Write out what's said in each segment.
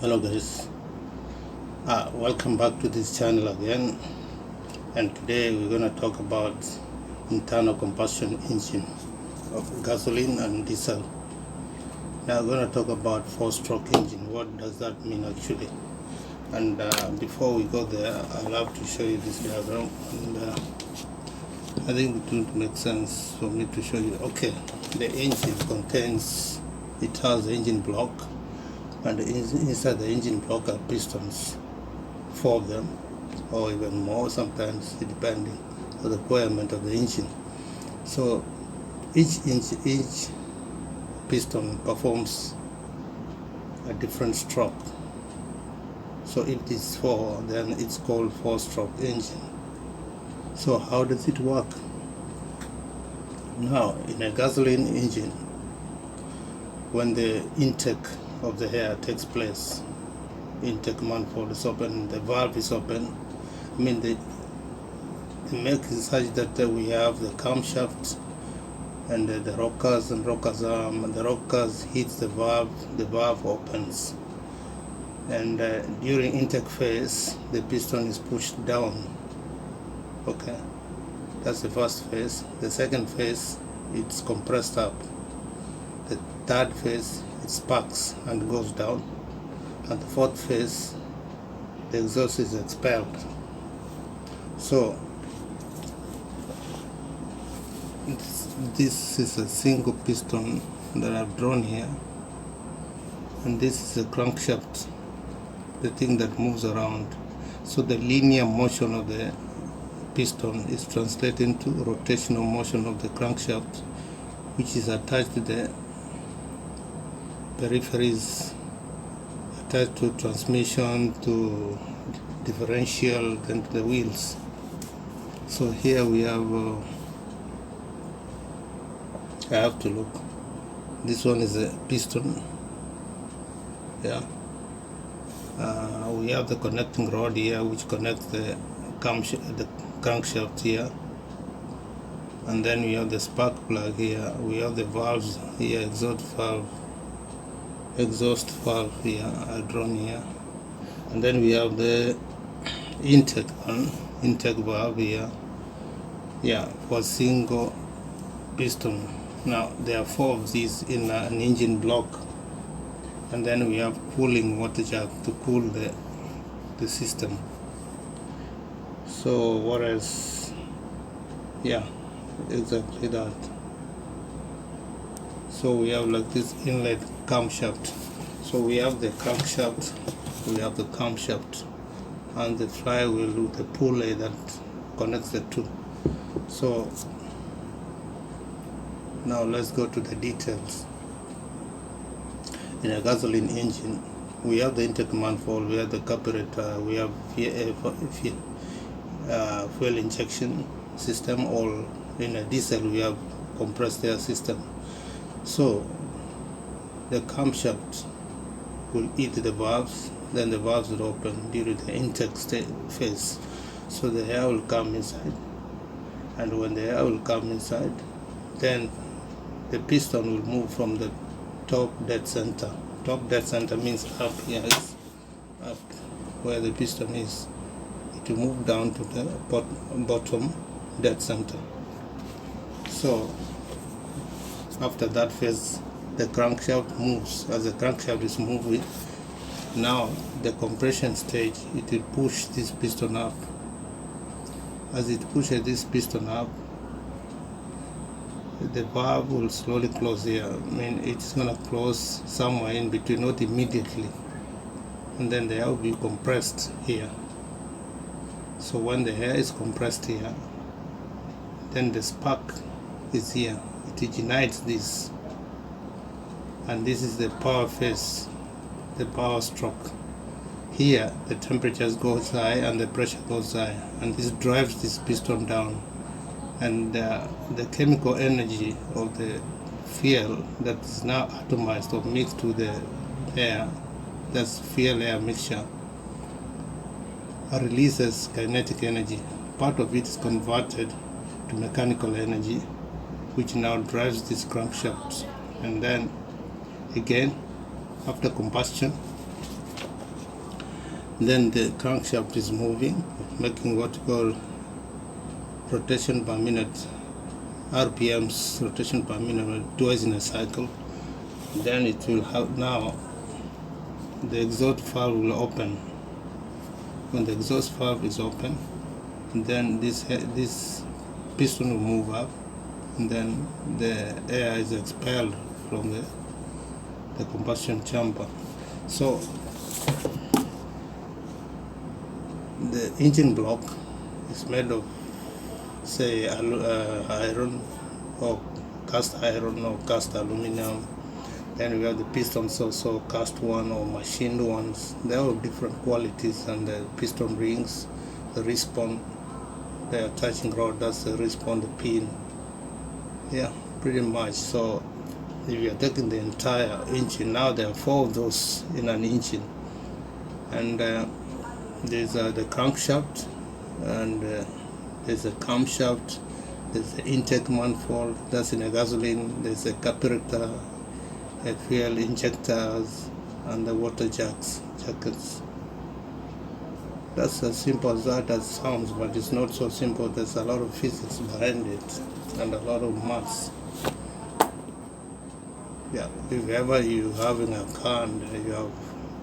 Hello guys, welcome back to this channel again, and today we're going to talk about internal combustion engine of gasoline and diesel. Now we're going to talk about four-stroke engine. What does that mean actually? And before we go there, I'd love to show you this diagram, and I think it would make sense for me to show you. Okay, the engine it has the engine block, and inside the engine block are pistons, 4 of them, or even more sometimes, depending on the requirement of the engine. So each piston performs a different stroke. So if it is 4, then it's called 4-stroke engine. So how does it work? Now, in a gasoline engine, when the intake of the air takes place, intake manifold is open, the valve is open. I mean, the make is such that we have the camshaft and the rockers and rockers arm, and the rockers hits the valve opens, and during intake phase the piston is pushed down. Okay, that's the first phase. The second phase, it's compressed up. The third phase, it sparks and goes down, and the fourth phase, the exhaust is expelled. So this is a single piston that I've drawn here, and this is a crankshaft, the thing that moves around. So the linear motion of the piston is translated into rotational motion of the crankshaft, which is attached to the peripheries, attached to transmission, to differential, then to the wheels. So here we have I have to look. This one is a piston. Yeah. We have the connecting rod here, which connects the crankshaft here, and then we have the spark plug here. We have the valves here, exhaust valve here are drawn here, and then we have the intake valve here. Yeah, for single piston. Now there are 4 of these in an engine block, and then we have cooling water jet to cool the system. So what else? Yeah, exactly that. So we have like this inlet camshaft. So we have the crankshaft, we have the camshaft, and the flywheel with the pulley that connects the two. So now let's go to the details. In a gasoline engine, we have the intake manifold, we have the carburetor, we have fuel injection system, or in a diesel we have compressed air system. So the camshaft will hit the valves, then the valves will open during the intake phase. So the air will come inside, and when the air will come inside, then the piston will move from the top dead center. Top dead center means up here, is up where the piston is. It will move down to the bottom dead center. So after that phase, the crankshaft moves. As the crankshaft is moving, now the compression stage, it will push this piston up. As it pushes this piston up, the valve will slowly close here. I mean, it's gonna close somewhere in between, not immediately, and then the air will be compressed here. So when the air is compressed here, then the spark is here. It ignites this, and this is the power phase, the power stroke. Here the temperature goes high and the pressure goes high, and this drives this piston down, and the chemical energy of the fuel that is now atomized or mixed with the air, that's fuel air mixture, releases kinetic energy. Part of it is converted to mechanical energy, which now drives this crankshaft, and then again after combustion, Then the crankshaft is moving, making what you call rotation per minute, RPMs, rotation per minute, twice in a cycle. Then it will have, now the exhaust valve will open. When the exhaust valve is open, then this piston will move up, and then the air is expelled from the combustion chamber. So the engine block is made of, say, iron or cast iron or cast aluminum. Then we have the pistons, also cast one or machined ones. They are of different qualities, and the piston rings, the respawn, the attaching rod, that's the respawn, the pin. Yeah, pretty much. So if you are taking the entire engine, now there are 4 of those in an engine, and there's the crankshaft, and there's a camshaft, there's the intake manifold, that's in a gasoline, there's a carburetor, a fuel injectors, and the water jackets. That's as simple as that as sounds, but it's not so simple. There's a lot of physics behind it and a lot of maths. Yeah, if ever you having a car and you have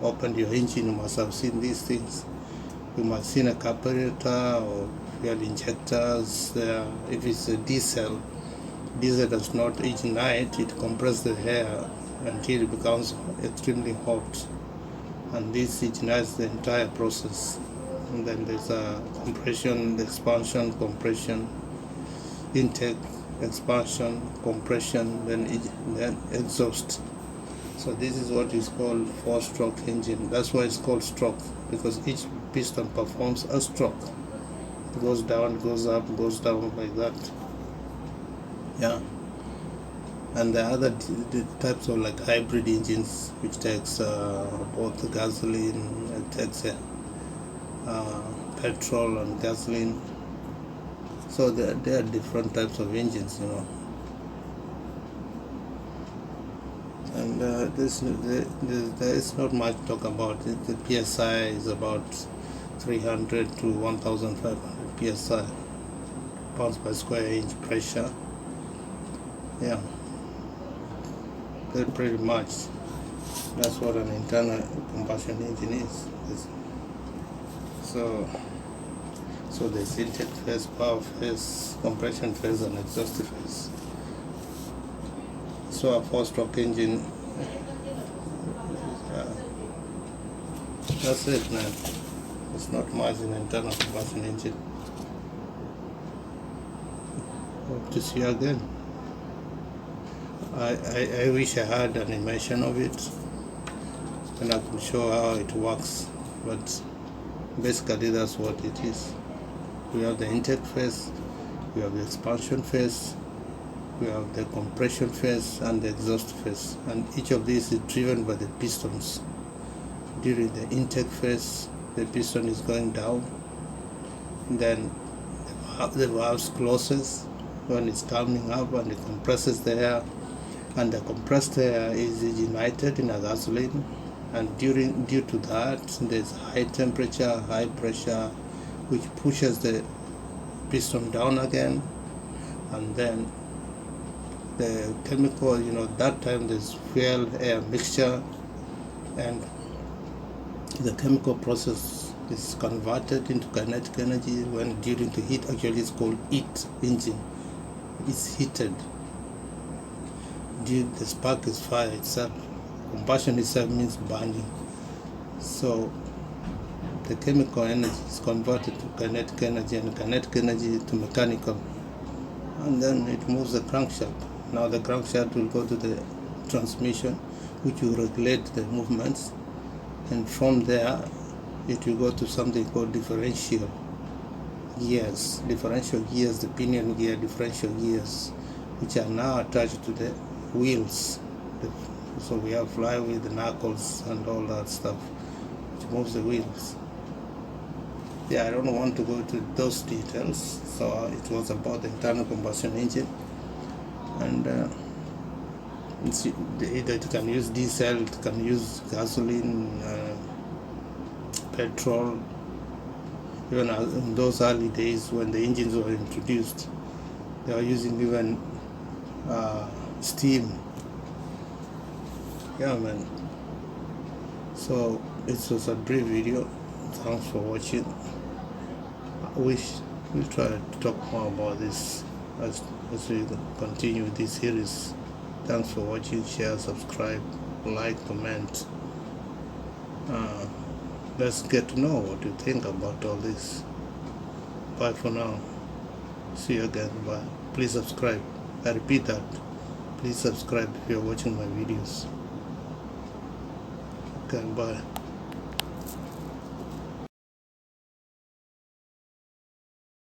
opened your engine, you must have seen these things. You must have seen a carburetor or fuel injectors there. If it's a diesel does not ignite, it compresses the air until it becomes extremely hot, and this ignites the entire process. And then there's a compression, expansion, compression, intake, expansion, compression, then exhaust. So this is what is called 4-stroke engine. That's why it's called stroke, because each piston performs a stroke. It goes down, goes up, goes down, like that. Yeah. And the other types of like hybrid engines, which takes both gasoline, it takes petrol and gasoline. So there are different types of engines, you know. And there is not much to talk about it. The PSI is about 300 to 1,500 PSI, pounds per square inch pressure. Yeah, pretty much. That's what an internal combustion engine is. So there's intake phase, power phase, compression phase, and exhaust phase. So a 4-stroke engine, that's it, man. It's not much in an internal combustion engine. Hope to see you again. I wish I had an animation of it and I could show how it works, but basically that's what it is. We have the intake phase, we have the expansion phase, we have the compression phase, and the exhaust phase, and each of these is driven by the pistons. During the intake phase, the piston is going down, then the valve closes when it's coming up, and it compresses the air, and the compressed air is ignited in a gasoline, and due to that there's high temperature, high pressure, which pushes the piston down again, and then the chemical, that time there's fuel air mixture, and the chemical process is converted into kinetic energy when during the heat. Actually it's called heat engine. It's heated. The spark is fire itself. Combustion itself means burning. So the chemical energy is converted to kinetic energy, and kinetic energy to mechanical, and then it moves the crankshaft. Now the crankshaft will go to the transmission, which will regulate the movements, and from there it will go to something called differential gears, the pinion gear, differential gears, which are now attached to the wheels. So we have flywheel, the knuckles, and all that stuff, which moves the wheels. Yeah, I don't want to go into those details. So it was about the internal combustion engine, and it can use diesel, it can use gasoline, petrol. Even in those early days when the engines were introduced, they were using even steam. Yeah, man. So it was a brief video. Thanks for watching. I wish we'll try to talk more about this as we continue with this series. Thanks for watching. Share, subscribe, like, comment. Let's get to know what you think about all this. Bye for now. See you again. Bye. Please subscribe. I repeat that. Please subscribe if you're watching my videos. Okay, bye.